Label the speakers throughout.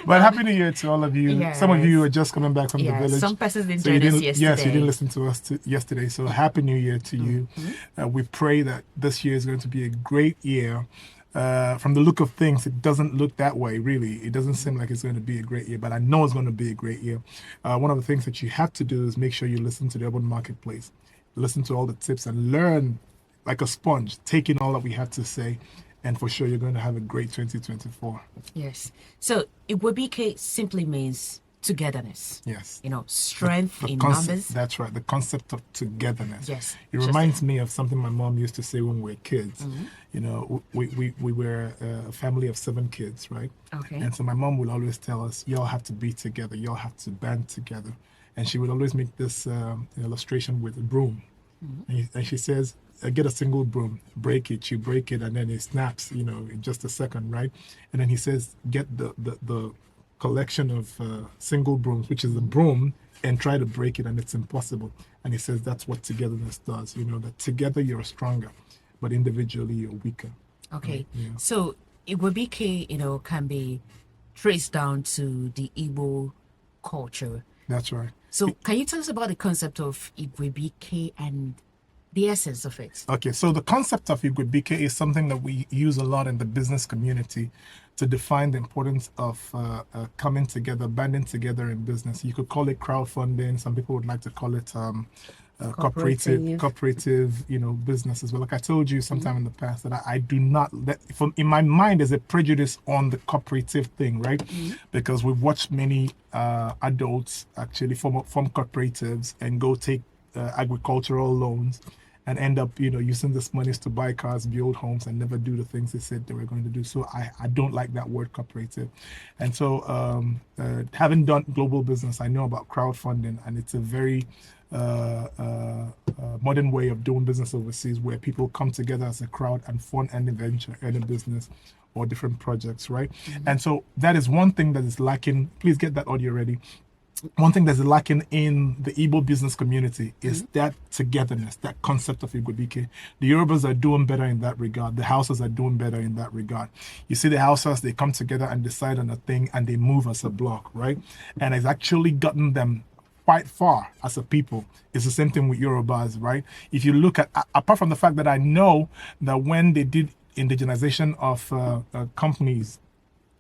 Speaker 1: But happy New Year to all of you.
Speaker 2: Yes.
Speaker 1: Some of you are just coming back from the village.
Speaker 2: Some persons didn't
Speaker 1: so you
Speaker 2: join us
Speaker 1: didn't,
Speaker 2: yesterday.
Speaker 1: yes, you didn't listen to us yesterday. So happy New Year to you. We pray that this year is going to be a great year. From the look of things, it doesn't look that way, really. It doesn't seem like it's going to be a great year, but I know it's going to be a great year. One of the things that you have to do is make sure you listen to the urban marketplace. Listen to all the tips and learn like a sponge, take in all that we have to say. And for sure, you're going to have a great 2024.
Speaker 2: Yes. So Igwebuike simply means togetherness.
Speaker 1: Yes.
Speaker 2: Strength
Speaker 1: the
Speaker 2: in
Speaker 1: concept,
Speaker 2: numbers.
Speaker 1: That's right. The concept of togetherness.
Speaker 2: Yes.
Speaker 1: It reminds me of something my mom used to say when we were kids. We were a family of 7 kids, right?
Speaker 2: Okay.
Speaker 1: And so my mom would always tell us, y'all have to be together. Y'all have to band together. And she would always make this illustration with a broom. And she says, get a single broom, break it, you break it, and then it snaps, in just a second, right? And then he says, get the collection of single brooms, which is a broom, and try to break it, and it's impossible. And he says that's what togetherness does, that together you're stronger, but individually you're weaker.
Speaker 2: Okay.
Speaker 1: Yeah.
Speaker 2: So Igwebuike, can be traced down to the Igbo culture.
Speaker 1: That's right.
Speaker 2: So can you tell us about the concept of Igwebuike and the essence of it?
Speaker 1: Okay, so the concept of Igwebuike is something that we use a lot in the business community to define the importance of coming together, banding together in business. You could call it crowdfunding. Some people would like to call it cooperative, business as well. Like I told you sometime in the past that I do not, in my mind, there's a prejudice on the cooperative thing, right? Because we've watched many adults actually form cooperatives and go take agricultural loans and end up, using this money to buy cars, build homes, and never do the things they said they were going to do. So I don't like that word cooperative. And so having done global business, I know about crowdfunding, and it's a very modern way of doing business overseas where people come together as a crowd and fund any venture, any business or different projects, right? And so that is one thing that is lacking. Please get that audio ready. One thing that's lacking in the Igbo business community is that togetherness, that concept of Igwebuike. The Yorubas are doing better in that regard. The Hausas are doing better in that regard. You see the Hausas, they come together and decide on a thing and they move as a block, right? And it's actually gotten them quite far as a people. It's the same thing with Yorubas, right? If you look at, apart from the fact that I know that when they did indigenization of companies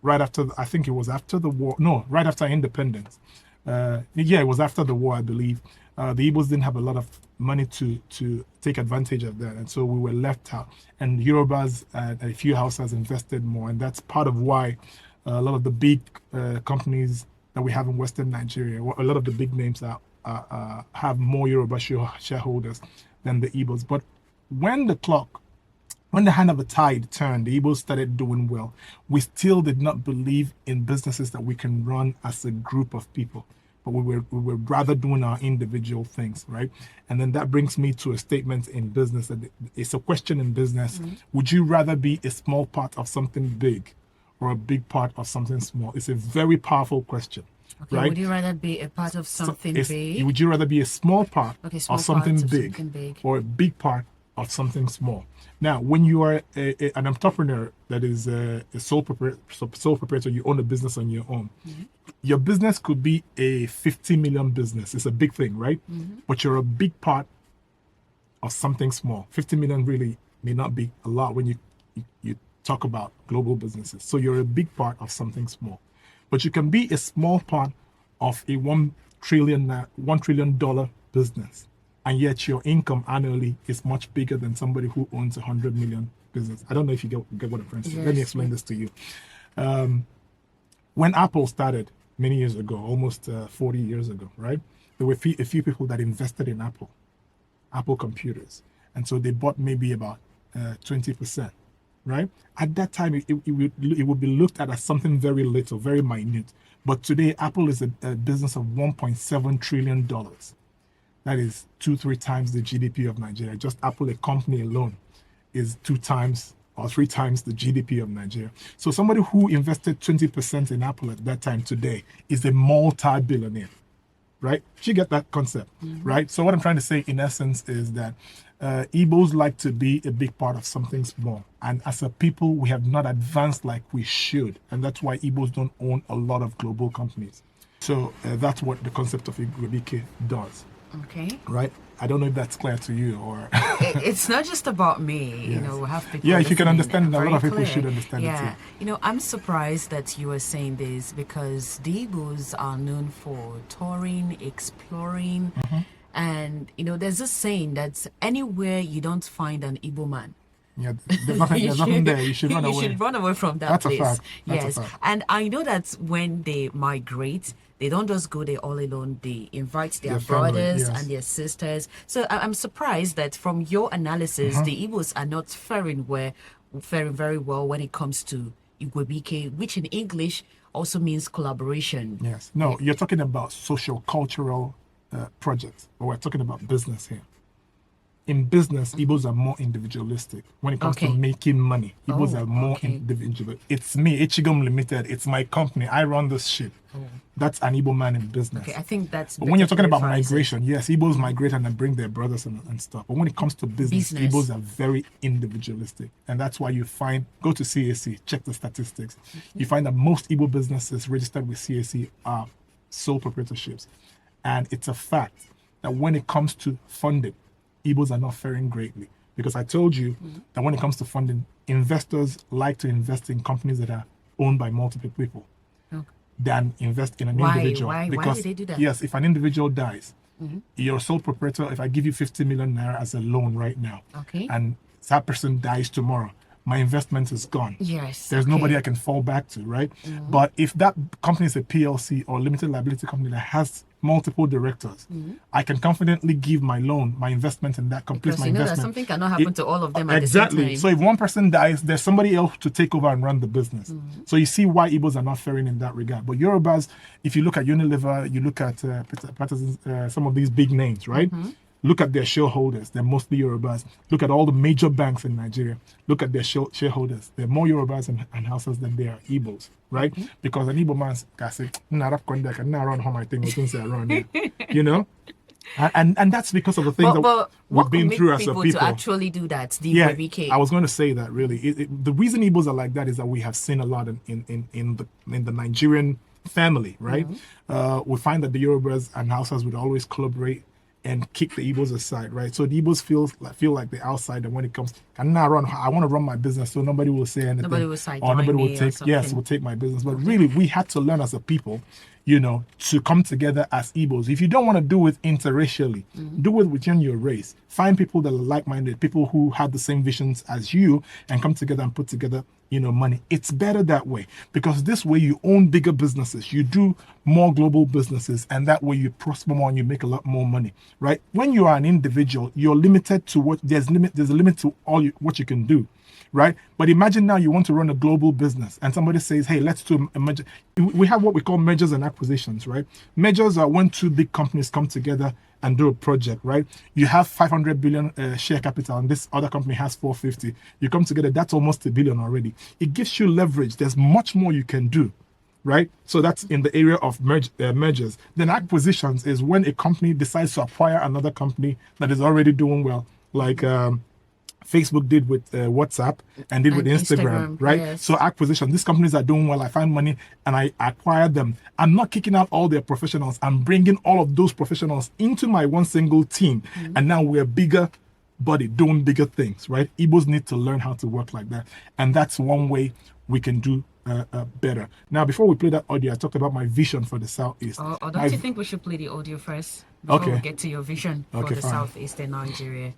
Speaker 1: right after, I think it was after the war, no, right after independence, it was after the war, I believe. The Igbos didn't have a lot of money to take advantage of that, and so we were left out. And Yorubas and a few houses invested more, and that's part of why a lot of the big companies that we have in Western Nigeria, a lot of the big names have more Yoruba shareholders than the Igbos. But when the hand of the tide turned, the Igbos started doing well. We still did not believe in businesses that we can run as a group of people, but we were rather doing our individual things, right? And then that brings me to a statement in business. That it's a question in business. Would you rather be a small part of something big or a big part of something small? It's a very powerful question.
Speaker 2: Okay,
Speaker 1: right?
Speaker 2: Would you rather be a part of something big?
Speaker 1: Would you rather be a small part
Speaker 2: small
Speaker 1: of something
Speaker 2: part
Speaker 1: big,
Speaker 2: something big
Speaker 1: or a big part of something small? Now, when you are an entrepreneur that is a sole proprietor, you own a business on your own. Your business could be a 50 million business. It's a big thing, right? But you're a big part of something small. 50 million really may not be a lot when you talk about global businesses. So you're a big part of something small. But you can be a small part of a $1 trillion business, and yet your income annually is much bigger than somebody who owns 100 million business. I don't know if you get what I'm trying to say. Let me explain this to you. When Apple started many years ago, almost 40 years ago, right? There were a few people that invested in Apple computers. And so they bought maybe about 20%. Right? At that time, it would be looked at as something very little, very minute. But today, Apple is a business of $1.7 trillion. That is 2-3 times the GDP of Nigeria. Just Apple, a company alone, is 2 times or 3 times the GDP of Nigeria. So somebody who invested 20% in Apple at that time today is a multi-billionaire. Right? You get that concept, right? So what I'm trying to say in essence is that Igbos like to be a big part of something small. And as a people, we have not advanced like we should. And that's why Igbos don't own a lot of global companies. So that's what the concept of Igwebuike does.
Speaker 2: Okay.
Speaker 1: Right? I don't know if that's clear to you or...
Speaker 2: It's not just about me,
Speaker 1: Yes.
Speaker 2: you know, we have people.
Speaker 1: Yeah, if you can
Speaker 2: listening,
Speaker 1: understand it, a
Speaker 2: very
Speaker 1: lot of people
Speaker 2: clear.
Speaker 1: should understand it
Speaker 2: Yeah.
Speaker 1: too.
Speaker 2: You know, I'm surprised that you are saying this because the Igbos are known for touring, exploring,
Speaker 1: Mm-hmm.
Speaker 2: and, you know, there's this saying that anywhere you don't find an Igbo man,
Speaker 1: Yeah, there's nothing there. You should run
Speaker 2: you
Speaker 1: away.
Speaker 2: should run away from that
Speaker 1: That's a
Speaker 2: place.
Speaker 1: fact. That's a
Speaker 2: Yes.
Speaker 1: fact.
Speaker 2: And I know that when they migrate, they don't just go there all alone. They invite their
Speaker 1: Their family,
Speaker 2: brothers
Speaker 1: yes.
Speaker 2: and their sisters. So I'm surprised that from your analysis,
Speaker 1: Mm-hmm.
Speaker 2: the Igbos are not faring very well when it comes to Igwebuike, which in English also means collaboration.
Speaker 1: Yes. No, you're talking about social cultural projects, but we're talking about business here. In business, Igbos are more individualistic. When it comes to
Speaker 2: Okay.
Speaker 1: making money, Igbos
Speaker 2: Oh,
Speaker 1: are more
Speaker 2: okay.
Speaker 1: individual. It's me, Ichigum Limited. It's my company. I run this shit. That's an Igbo man in business.
Speaker 2: Okay, I think that's.
Speaker 1: But when you're
Speaker 2: better
Speaker 1: talking about
Speaker 2: clarifies it.
Speaker 1: migration, yes, Igbos migrate and then bring their brothers and stuff. But when it comes to business,
Speaker 2: Business.
Speaker 1: Igbos are very individualistic. And that's why you find, go to CAC, check the statistics. You find that most Igbo businesses registered with CAC are sole proprietorships. And it's a fact that when it comes to funding, Igbos are not faring greatly. Because I told you that when it comes to funding, investors like to invest in companies that are owned by multiple people
Speaker 2: Okay.
Speaker 1: than invest in an
Speaker 2: Why?
Speaker 1: individual.
Speaker 2: Why
Speaker 1: Because
Speaker 2: do they do that?
Speaker 1: yes, if an individual dies, you're a sole proprietor. If I give you 50 million naira as a loan right now,
Speaker 2: Okay.
Speaker 1: and that person dies tomorrow, my investment is gone.
Speaker 2: Yes.
Speaker 1: There's
Speaker 2: okay.
Speaker 1: nobody I can fall back to, right? But if that company is a PLC or limited liability company that has multiple directors, I can confidently give my loan, my investment in that company.
Speaker 2: Because
Speaker 1: My
Speaker 2: you know that
Speaker 1: investment.
Speaker 2: something cannot happen to all of them at
Speaker 1: Exactly.
Speaker 2: the same
Speaker 1: So
Speaker 2: time.
Speaker 1: if one person dies, there's somebody else to take over and run the business. So you see why Igbos are not faring in that regard. But Yorubas, if you look at Unilever, you look at some of these big names, right? Look at their shareholders. They're mostly Yorubas. Look at all the major banks in Nigeria. Look at their shareholders. They're more Yorubas and Hausas than they are Igbos, right? Because an Igbo man can say, "Nah, rap conduct, and nah, run how my thing was going to say around here," you know. And that's because of the things
Speaker 2: But
Speaker 1: that
Speaker 2: what
Speaker 1: we've been
Speaker 2: could
Speaker 1: through
Speaker 2: make
Speaker 1: as a
Speaker 2: people
Speaker 1: people.
Speaker 2: to actually do that? The
Speaker 1: Yeah,
Speaker 2: Igwebuike.
Speaker 1: I was going to say that really. The reason Igbos are like that is that we have seen a lot in the Nigerian family, right? We find that the Yorubas and Hausas would always collaborate and kick the Igbos aside, right? So the Igbos feel like the outsider when it comes. I want to run my business, so nobody will say anything.
Speaker 2: Nobody will side
Speaker 1: or nobody
Speaker 2: join
Speaker 1: will
Speaker 2: me or
Speaker 1: take
Speaker 2: something.
Speaker 1: will take my business. But really, we had to learn as a people, to come together as Igbos. If you don't want to do it interracially, do it within your race. Find people that are like-minded, people who have the same visions as you, and come together and put together, money. It's better that way because this way you own bigger businesses, you do more global businesses, and that way you prosper more and you make a lot more money, right? When you are an individual, you're limited to there's a limit to what you can do. Right? But imagine now you want to run a global business and somebody says, hey, let's do a merger. We have what we call mergers and acquisitions, right? Mergers are when two big companies come together and do a project, right? You have 500 billion share capital and this other company has 450. You come together, that's almost $1 billion already. It gives you leverage. There's much more you can do. Right? So that's in the area of mergers. Then acquisitions is when a company decides to acquire another company that is already doing well, like Facebook did with WhatsApp and did with Instagram, right?
Speaker 2: yes.
Speaker 1: So acquisition, these companies are doing well. I find money and I acquire them. I'm not kicking out all their professionals. I'm bringing all of those professionals into my one single team. And now we're bigger body doing bigger things, right? Igbos need to learn how to work like that. And that's one way we can do better. Now, before we play that audio, I talked about my vision for the Southeast.
Speaker 2: Or don't you think we should play the audio first before
Speaker 1: Okay.
Speaker 2: we get to your vision for
Speaker 1: Okay,
Speaker 2: the
Speaker 1: fine.
Speaker 2: Southeastern Nigeria?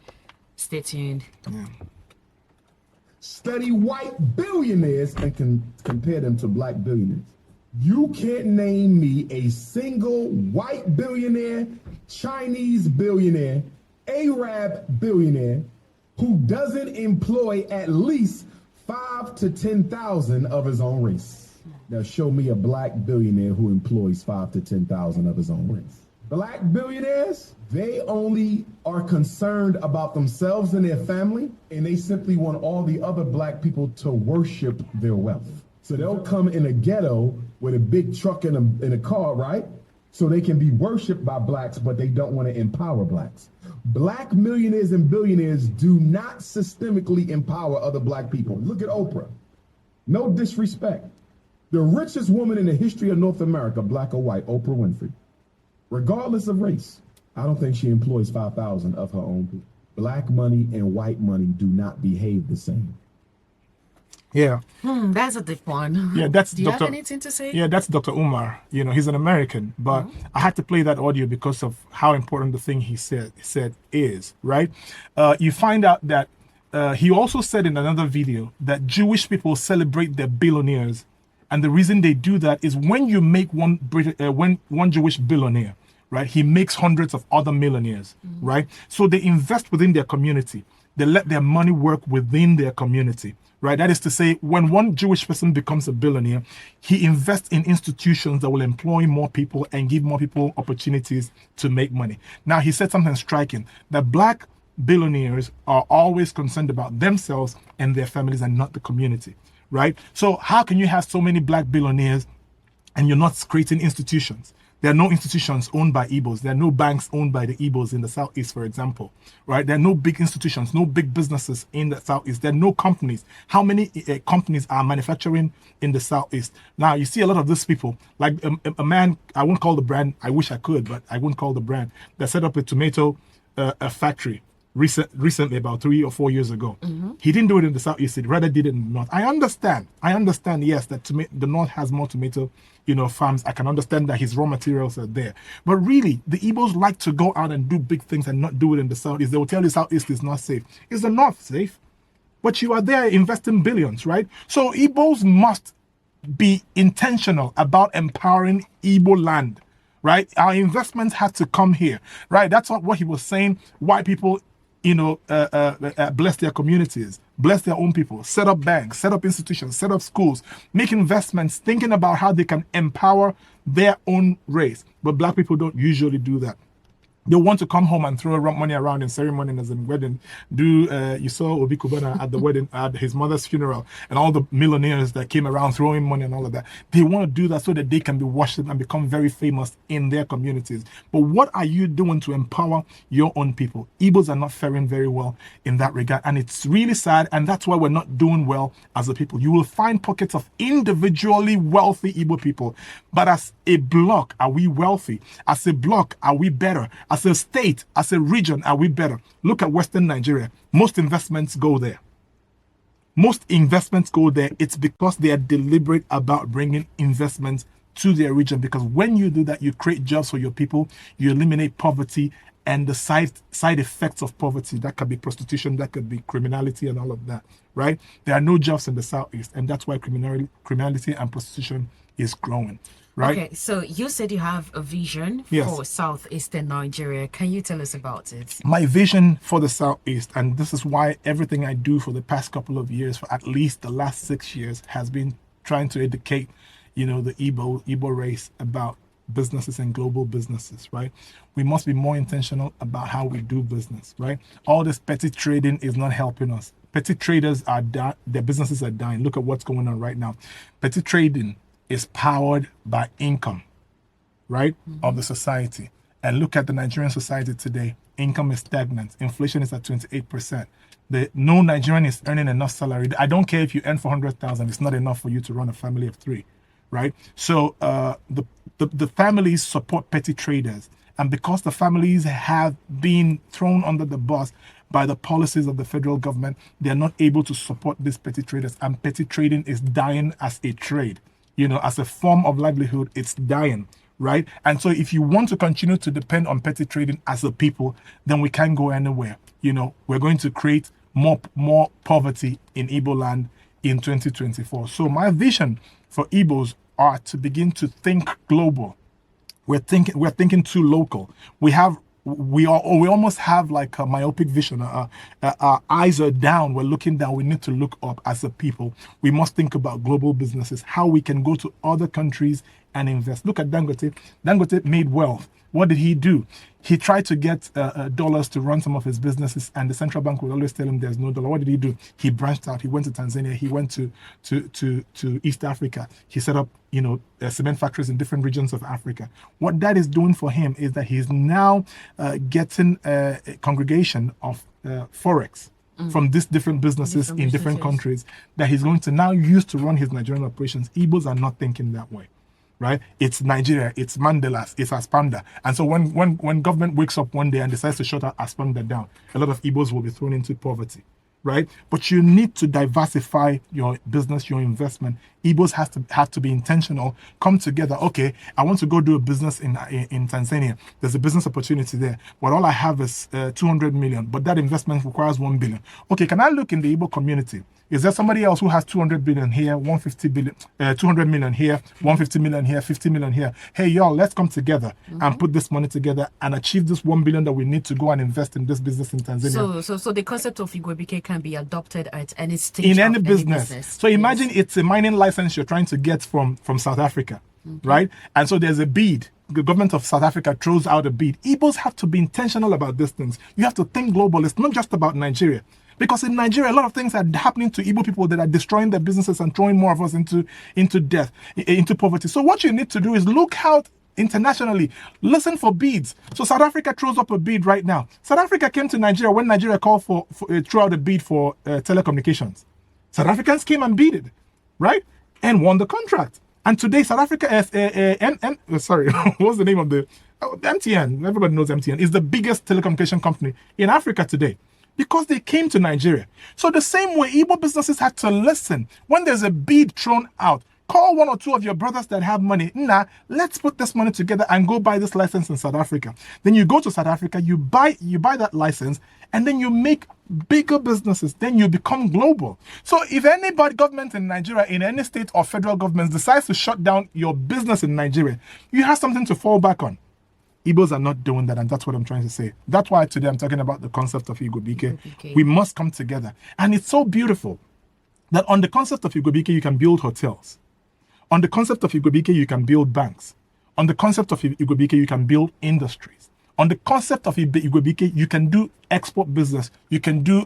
Speaker 2: Stay tuned.
Speaker 1: Yeah.
Speaker 3: Study white billionaires and compare them to black billionaires. You can't name me a single white billionaire, Chinese billionaire, Arab billionaire who doesn't employ at least 5 to 10,000 of his own race. Now show me a black billionaire who employs 5 to 10,000 of his own race. Black billionaires, they only are concerned about themselves and their family, and they simply want all the other black people to worship their wealth. So they'll come in a ghetto with a big truck and a car, right? so they can be worshipped by blacks, but they don't want to empower blacks. Black millionaires and billionaires do not systemically empower other black people. Look at Oprah. No disrespect. The richest woman in the history of North America, black or white, Oprah Winfrey. Regardless of race, I don't think she employs 5,000 of her own people. Black money and white money do not behave the same.
Speaker 1: Yeah.
Speaker 2: That's a deep one.
Speaker 1: Yeah, that's
Speaker 2: Do you
Speaker 1: Dr.
Speaker 2: have anything to say?
Speaker 1: Yeah, that's Dr. Umar. You know, he's an American, but I had to play that audio because of how important the thing he said is, right? You find out that he also said in another video that Jewish people celebrate their billionaires, and the reason they do that is when you make one Jewish billionaire, right, he makes hundreds of other millionaires, right? So they invest within their community. They let their money work within their community. Right, that is to say, when one Jewish person becomes a billionaire, he invests in institutions that will employ more people and give more people opportunities to make money. Now, he said something striking, that black billionaires are always concerned about themselves and their families and not the community, right? So how can you have so many black billionaires and you're not creating institutions? There are no institutions owned by Igbos. There are no banks owned by the Igbos in the Southeast, for example, right? There are no big institutions, no big businesses in the Southeast. There are no companies. How many companies are manufacturing in the Southeast? Now, you see a lot of these people, like a man, I won't call the brand, I wish I could, but I wouldn't call the brand, that set up a tomato factory recently, about 3 or 4 years ago. He didn't do it in the Southeast, he rather did it in the North. I understand, yes, that the North has more tomato farms. I can understand that his raw materials are there. But really, the Igbos like to go out and do big things and not do it in the Southeast. They will tell you Southeast is not safe. Is the North safe? But you are there investing billions, right? So Igbos must be intentional about empowering Igbo land, right? Our investments have to come here, right? That's what he was saying. White people, bless their communities, bless their own people, set up banks, set up institutions, set up schools, make investments, thinking about how they can empower their own race. But black people don't usually do that. They want to come home and throw money around in ceremonies and wedding. You saw Obi Kubana at the wedding, at his mother's funeral, and all the millionaires that came around throwing money and all of that. They want to do that so that they can be worshipped and become very famous in their communities. But what are you doing to empower your own people? Igbos are not faring very well in that regard, and it's really sad, and that's why we're not doing well as a people. You will find pockets of individually wealthy Igbo people, but as a block, are we wealthy? As a block, are we better? As a state, as a region, are we better? Look at Western Nigeria. Most investments go there. It's because they are deliberate about bringing investments to their region. Because when you do that, you create jobs for your people, you eliminate poverty and the side effects of poverty. That could be prostitution, that could be criminality and all of that, right? There are no jobs in the Southeast, and that's why criminality and prostitution is growing. Right?
Speaker 2: Okay, so you said you have a vision for Southeastern Nigeria. Can you tell us about it?
Speaker 1: My vision for the Southeast, and this is why everything I do for the past couple of years, for at least the last 6 years, has been trying to educate, the Igbo race about businesses and global businesses, right? We must be more intentional about how we do business, right? All this petty trading is not helping us. Petty traders their businesses are dying. Look at what's going on right now. Petty trading is powered by income, right, of the society. And look at the Nigerian society today. Income is stagnant. Inflation is at 28%. No Nigerian is earning enough salary. I don't care if you earn 400,000. It's not enough for you to run a family of 3, right? So the families support petty traders. And because the families have been thrown under the bus by the policies of the federal government, they're not able to support these petty traders. And petty trading is dying as a trade. As a form of livelihood, it's dying, right? And so if you want to continue to depend on petty trading as a people, then we can't go anywhere. We're going to create more poverty in Igbo land in 2024. So my vision for Igbos are to begin to think global. We're thinking too local. We almost have like a myopic vision. Our eyes are down. We're looking down. We need to look up as a people. We must think about global businesses, how we can go to other countries and invest. Look at Dangote. Dangote made wealth. What did he do? He tried to get dollars to run some of his businesses, and the central bank would always tell him there's no dollar. What did he do? He branched out. He went to Tanzania. He went to East Africa. He set up, cement factories in different regions of Africa. What that is doing for him is that he's now getting a congregation of forex from these different businesses in different countries that he's going to now use to run his Nigerian operations. Igbos are not thinking that way. Right? It's Nigeria, it's Mandela's, it's Aspanda. And so when government wakes up one day and decides to shut Aspanda down, a lot of Igbos will be thrown into poverty. Right? But you need to diversify your business, your investment. Igbos have to be intentional, come together. Okay, I want to go do a business in Tanzania. There's a business opportunity there, but all I have is 200 million, but that investment requires 1 billion. Okay, can I look in the Igbo community? Is there somebody else who has 200 billion here, 150 billion, 200 million here, 150 million here, 50 million here? Hey, y'all, let's come together and put this money together and achieve this 1 billion that we need to go and invest in this business in Tanzania.
Speaker 2: So the concept of Igwebuike can be adopted at any stage
Speaker 1: in
Speaker 2: of
Speaker 1: any business. So imagine it's a mining license you're trying to get from South Africa, right? And so there's a bid. The government of South Africa throws out a bid. Igbos have to be intentional about these things. You have to think global. It's not just about Nigeria. Because in Nigeria, a lot of things are happening to Igbo people that are destroying their businesses and throwing more of us into death, into poverty. So what you need to do is look out internationally, listen for bids. So South Africa throws up a bid right now. South Africa came to Nigeria when Nigeria called threw out a bid for telecommunications. South Africans came and bid, right? And won the contract. And today, South Africa, sorry, what's the name of MTN, everybody knows MTN, is the biggest telecommunication company in Africa today. Because they came to Nigeria. So the same way, Igbo businesses had to listen. When there's a bid thrown out, call one or two of your brothers that have money. Let's put this money together and go buy this license in South Africa. Then you go to South Africa, you buy that license, and then you make bigger businesses. Then you become global. So if anybody, government in Nigeria, in any state or federal government decides to shut down your business in Nigeria, you have something to fall back on. Igbos are not doing that, and that's what I'm trying to say. That's why today I'm talking about the concept of Igwebuike. We must come together. And it's so beautiful that on the concept of Igwebuike, you can build hotels. On the concept of Igwebuike, you can build banks. On the concept of Igwebuike, you can build industries. On the concept of Igwebuike, you can do export business. You can do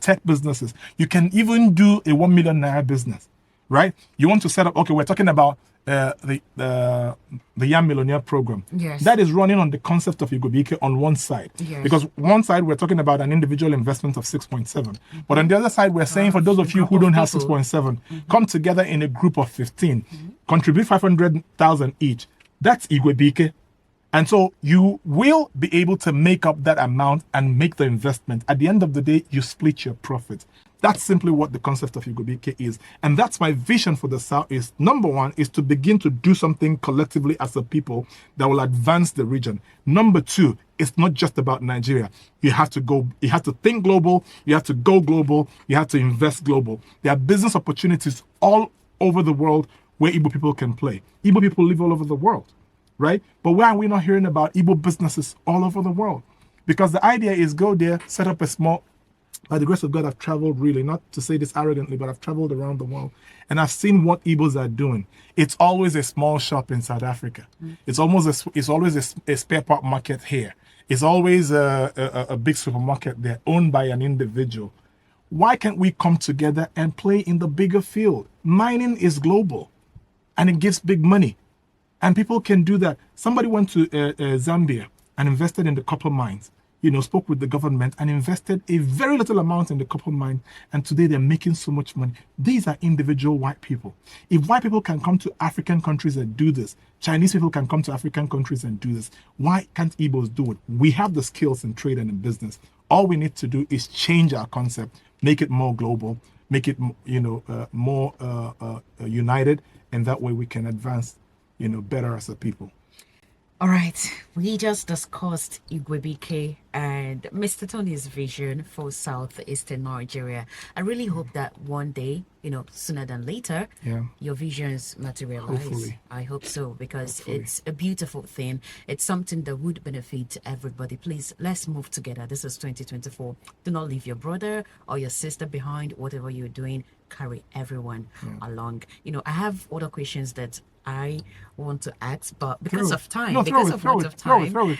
Speaker 1: tech businesses. You can even do a 1 million naira business, right? You want to set up, okay, we're talking about the Young Millionaire program.
Speaker 2: Yes.
Speaker 1: That is running on the concept of Igwebuike on one side.
Speaker 2: Yes.
Speaker 1: Because one side, we're talking about an individual investment of 6.7. But on the other side, we're saying for those of you who don't have 6.7, come together in a group of 15, contribute 500,000 each. That's Igwebuike. And so you will be able to make up that amount and make the investment. At the end of the day, you split your profit. That's simply what the concept of Igwebuike is. And that's my vision for the South is, number one, is to begin to do something collectively as a people that will advance the region. Number two, it's not just about Nigeria. You have to think global, you have to go global, you have to invest global. There are business opportunities all over the world where Igbo people can play. Igbo people live all over the world, right? But why are we not hearing about Igbo businesses all over the world? Because the idea is go there, set up a small... By the grace of God, I've traveled really, not to say this arrogantly, but I've traveled around the world and I've seen what Igbos are doing. It's always a small shop in South Africa. It's always a spare part market here. It's always a big supermarket there owned by an individual. Why can't we come together and play in the bigger field? Mining is global and it gives big money and people can do that. Somebody went to Zambia and invested in the copper mines. Spoke with the government and invested a very little amount in the copper mine. And today they're making so much money. These are individual white people. If white people can come to African countries and do this, Chinese people can come to African countries and do this, why can't Igbos do it? We have the skills in trade and in business. All we need to do is change our concept, make it more global, make it, more united. And that way we can advance, better as a people.
Speaker 2: All right, we just discussed Igwebuike and Mr. Tony's vision for southeastern Nigeria. I really hope that one day, sooner than later, your visions materialize.
Speaker 1: Hopefully.
Speaker 2: I hope so, because it's a beautiful thing. It's something that would benefit everybody. Please, let's move together. This is 2024. Do not leave your brother or your sister behind. Whatever you're doing, carry everyone along. I have other questions that I want to ask, but because
Speaker 1: Throw it.
Speaker 2: of time,
Speaker 1: No, throw
Speaker 2: because
Speaker 1: it,
Speaker 2: of
Speaker 1: throw
Speaker 2: want
Speaker 1: it,
Speaker 2: of
Speaker 1: throw it,
Speaker 2: time,
Speaker 1: throw it.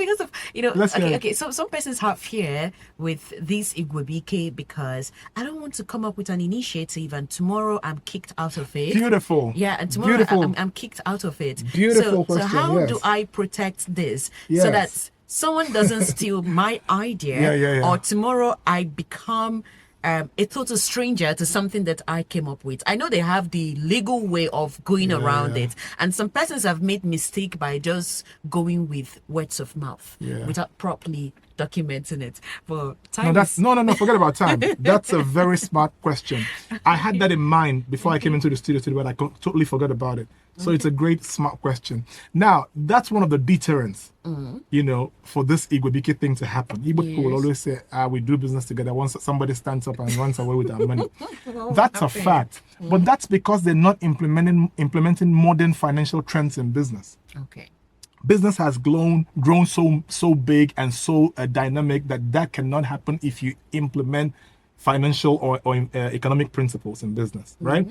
Speaker 2: because of
Speaker 1: Let's hear
Speaker 2: okay,
Speaker 1: it.
Speaker 2: okay. So some persons have fear with this Igwebuike because I don't want to come up with an initiative and tomorrow I'm kicked out of it.
Speaker 1: Beautiful.
Speaker 2: Yeah, and tomorrow
Speaker 1: Beautiful.
Speaker 2: I'm kicked out of it.
Speaker 1: Beautiful
Speaker 2: So
Speaker 1: question,
Speaker 2: how do
Speaker 1: yes.
Speaker 2: I protect this so
Speaker 1: Yes.
Speaker 2: that someone doesn't steal my idea,
Speaker 1: Yeah.
Speaker 2: or tomorrow I become a total stranger to something that I came up with? I know they have the legal way of going around it, and some persons have made mistake by just going with words of mouth without properly documenting it. But time
Speaker 1: No, that's
Speaker 2: is
Speaker 1: no. Forget about time. That's a very smart question. I had that in mind before I came into the studio today, but I totally forgot about it. So it's a great, smart question. Now, that's one of the deterrents, for this Igwebuike thing to happen. Igbo people will always say, we do business together once somebody stands up and runs away with our money. That's a fact. But that's because they're not implementing modern financial trends in business.
Speaker 2: okay.
Speaker 1: Business has grown so big and so dynamic that cannot happen if you implement financial or economic principles in business, right?